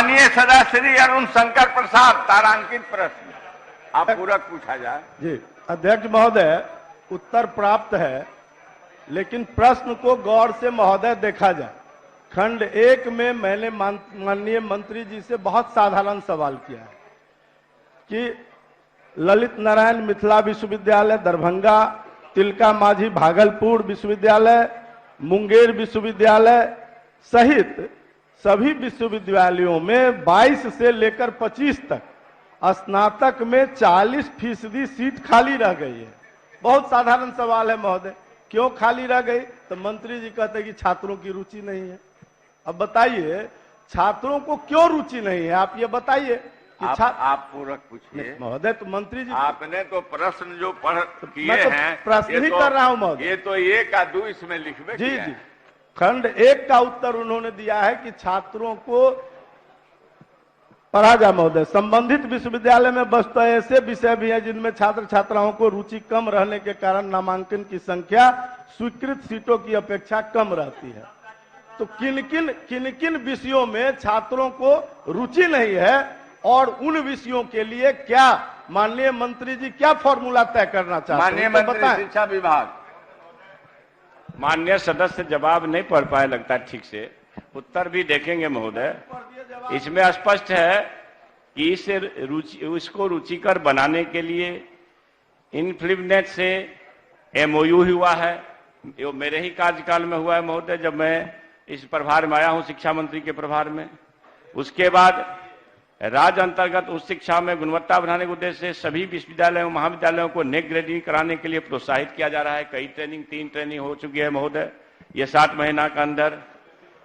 माननीय सदस्य श्री अरुण शंकर प्रसाद, तारांकित प्रश्न, आप पूरक पूछा जाए। जी अध्यक्ष महोदय, उत्तर प्राप्त है, लेकिन प्रश्न को गौर से महोदय देखा जाए। खंड 1 में मैंने माननीय मंत्री जी से बहुत साधारण सवाल किया है कि ललित नारायण मिथिला विश्वविद्यालय दरभंगा, तिलका मांझी भागलपुर विश्वविद्यालय, मुंगेर विश्वविद्यालय सहित सभी विश्वविद्यालयों में 22 से लेकर 25 तक स्नातक में 40% सीट खाली रह गई है। बहुत साधारण सवाल है महोदय, क्यों खाली रह गई? तो मंत्री जी कहते हैं कि छात्रों की रुचि नहीं है। अब बताइए, छात्रों को क्यों रुचि नहीं है, आप ये बताइए कि आप पूरक पूछिए महोदय। तो मंत्री जी, आपने तो प्रश्न जो पढ़ किए मैं तो हैं, प्रश्न ही कर रहा हूं महोदय। ये तो 1 का 2 इसमें लिखवे जी जी, खंड 1 का उत्तर उन्होंने दिया है कि छात्रों को पढ़ा जा महोदय। संबंधित विश्वविद्यालय में वस्तुतः ऐसे विषय भी हैं जिनमें छात्र छात्राओं को रुचि कम रहने के कारण नामांकन की संख्या स्वीकृत सीटों की अपेक्षा कम रहती है। तो किन किन विषयों में छात्रों को रुचि नहीं है और उन विषयों के लिए क्या माननीय मंत्री जी क्या फॉर्मूला तय करना चाहते हैं? माननीय मंत्री शिक्षा विभाग। माननीय सदस्य जवाब नहीं पढ़ पाए लगता है ठीक से, उत्तर भी देखेंगे महोदय। इसमें स्पष्ट है कि इसको रुचिकर बनाने के लिए इनफ्लिवनेट से MOU हुआ है। ये मेरे ही कार्यकाल में हुआ है महोदय, जब मैं इस प्रभार में आया हूं, शिक्षा मंत्री के प्रभार में। उसके बाद राज्य अंतर्गत उच्च शिक्षा में गुणवत्ता बढ़ाने के उद्देश्य से सभी विश्वविद्यालयों महाविद्यालयों को नेक ग्रेडिंग कराने के लिए प्रोत्साहित किया जा रहा है। कई 3 ट्रेनिंग हो चुकी है महोदय। ये 60 महीना के अंदर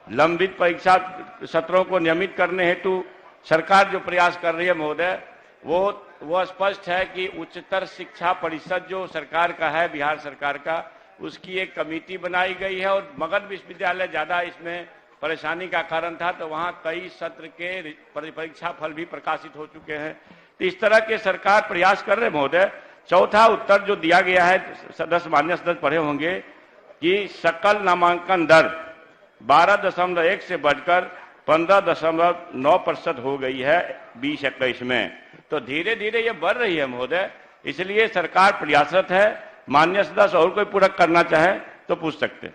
लंबित परीक्षा सत्रों को नियमित करने हेतु सरकार जो प्रयास कर रही है महोदय, वो स्पष्ट है कि उच्चतर शिक्षा परिषद जो सरकार का है, बिहार सरकार का, उसकी एक कमेटी बनाई गई है और मगध विश्वविद्यालय ज्यादा इसमें परेशानी का कारण था, तो वहां कई सत्र के परीक्षा फल भी प्रकाशित हो चुके हैं। तो इस तरह के सरकार प्रयास कर रहे महोदय। चौथा उत्तर जो दिया गया है, माननीय सदस्य पढ़े होंगे कि सकल नामांकन दर 12.1 से बढ़कर 15.9% हो गई है 2021 में। तो धीरे धीरे ये बढ़ रही है महोदय, इसलिए सरकार प्रयासरत है। माननीय सदस्य और कोई पूरक करना चाहे तो पूछ सकते हैं।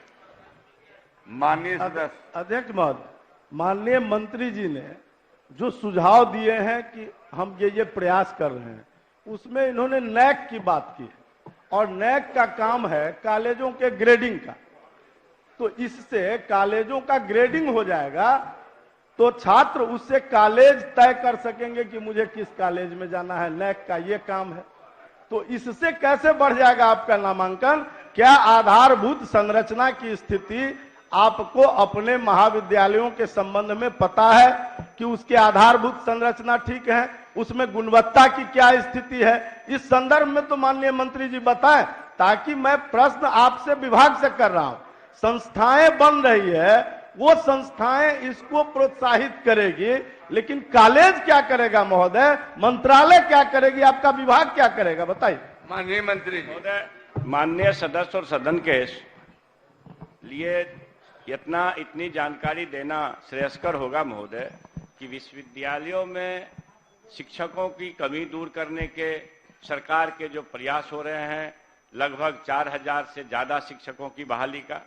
माननीय सदस्य। अध्यक्ष महोदय, माननीय मंत्री जी ने जो सुझाव दिए हैं कि हम ये प्रयास कर रहे हैं, उसमें इन्होंने नैक की बात की है और नैक का काम है कॉलेजों के ग्रेडिंग का। तो इससे कॉलेजों का ग्रेडिंग हो जाएगा तो छात्र उससे कॉलेज तय कर सकेंगे कि मुझे किस कॉलेज में जाना है। नैक का ये काम है। तो इससे कैसे बढ़ जाएगा आपका नामांकन? क्या आधारभूत संरचना की स्थिति आपको अपने महाविद्यालयों के संबंध में पता है कि उसके आधारभूत संरचना ठीक है, उसमें गुणवत्ता की क्या स्थिति है? इस संदर्भ में तो माननीय मंत्री जी बताएं, ताकि मैं प्रश्न आपसे विभाग से कर रहा हूं। संस्थाएं बन रही है, वो संस्थाएं इसको प्रोत्साहित करेगी, लेकिन कॉलेज क्या करेगा महोदय? मंत्रालय क्या करेगी? आपका विभाग क्या करेगा? बताइए माननीय मंत्री महोदय। माननीय सदस्य और सदन के लिए इतनी जानकारी देना श्रेयस्कर होगा महोदय कि विश्वविद्यालयों में शिक्षकों की कमी दूर करने के सरकार के जो प्रयास हो रहे हैं, लगभग 4000 से ज्यादा शिक्षकों की बहाली का,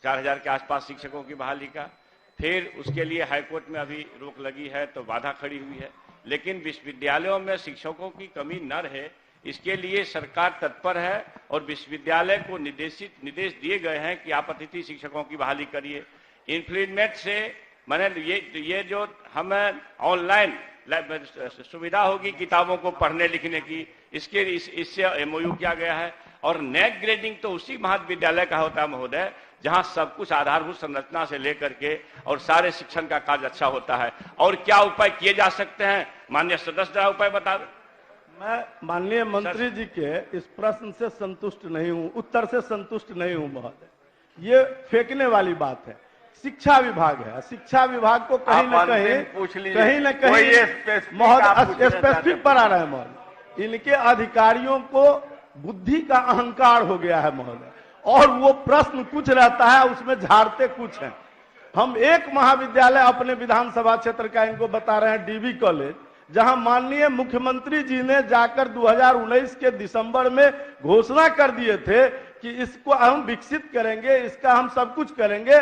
4000 के आसपास शिक्षकों की बहाली का, फिर उसके लिए हाईकोर्ट में अभी रोक लगी है तो बाधा खड़ी हुई है। लेकिन विश्वविद्यालयों में शिक्षकों की कमी न रहे, इसके लिए सरकार तत्पर है और विश्वविद्यालय को निर्देश दिए गए हैं कि आप अतिथि शिक्षकों की बहाली करिए। इन्फ्लुएंट से मैंने ये जो हमें ऑनलाइन सुविधा होगी किताबों को पढ़ने लिखने की, इससे MOU किया गया है। और नेक ग्रेडिंग तो उसी महाविद्यालय का होता है महोदय जहां सब कुछ आधारभूत संरचना से लेकर के और सारे शिक्षण का कार्य अच्छा होता है। और क्या उपाय किए जा सकते हैं माननीय सदस्य, जरा उपाय बता दें। मैं माननीय मंत्री जी के इस प्रश्न से संतुष्ट नहीं हूं, उत्तर से संतुष्ट नहीं हूं महोदय। ये फेंकने वाली बात है। शिक्षा विभाग है, शिक्षा विभाग को कहीं न कहीं महोदय स्पेसिफिक पर आ रहा है महोदय। इनके अधिकारियों को बुद्धि का अहंकार हो गया है महोदय, और वो प्रश्न कुछ रहता है उसमें झाड़ते कुछ हैं। हम एक महाविद्यालय अपने विधानसभा क्षेत्र का इनको बता रहे हैं, डीबी कॉलेज, जहां माननीय मुख्यमंत्री जी ने जाकर 2019 के दिसंबर में घोषणा कर दिए थे कि इसको हम विकसित करेंगे, इसका हम सब कुछ करेंगे।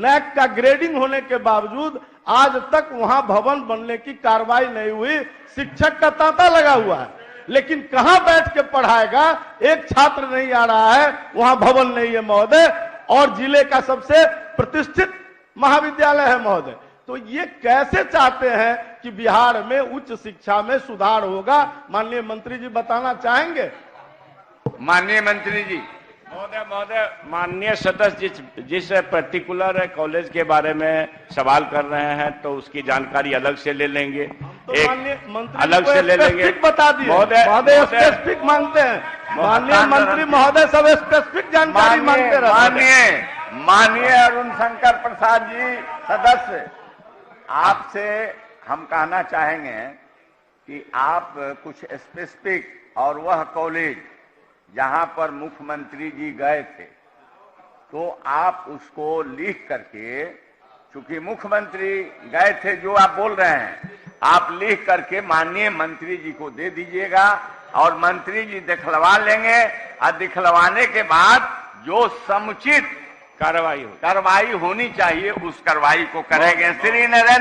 नैक का ग्रेडिंग होने के बावजूद आज तक वहां भवन बनने की कार्रवाई नहीं हुई। शिक्षक का तांता लगा हुआ है, लेकिन कहां बैठ के पढ़ाएगा? एक छात्र नहीं आ रहा है, वहां भवन नहीं है महोदय, और जिले का सबसे प्रतिष्ठित महाविद्यालय है महोदय। तो ये कैसे चाहते हैं कि बिहार में उच्च शिक्षा में सुधार होगा? माननीय मंत्री जी बताना चाहेंगे? माननीय मंत्री जी। महोदय, माननीय सदस्य जिस पर्टिकुलर कॉलेज के बारे में सवाल कर रहे हैं, तो उसकी जानकारी अलग से ले लेंगे। तो एक माननीय मंत्री अलग से ले लेंगे। बता दिए महोदय, स्पेसिफिक मांगते हैं। माननीय मंत्री महोदय सब स्पेसिफिक जानकारी मांगते रहे। माननीय अरुण शंकर प्रसाद जी सदस्य, आपसे हम कहना चाहेंगे कि आप कुछ स्पेसिफिक, और वह कॉलेज जहां पर मुख्यमंत्री जी गए थे, तो आप उसको लिख करके, चूंकि मुख्यमंत्री गए थे जो आप बोल रहे हैं, आप लिख करके माननीय मंत्री जी को दे दीजिएगा, और मंत्री जी दिखलवा लेंगे, और दिखलवाने के बाद जो समुचित कार्रवाई होनी चाहिए उस कार्रवाई को करेंगे। श्री नरेंद्र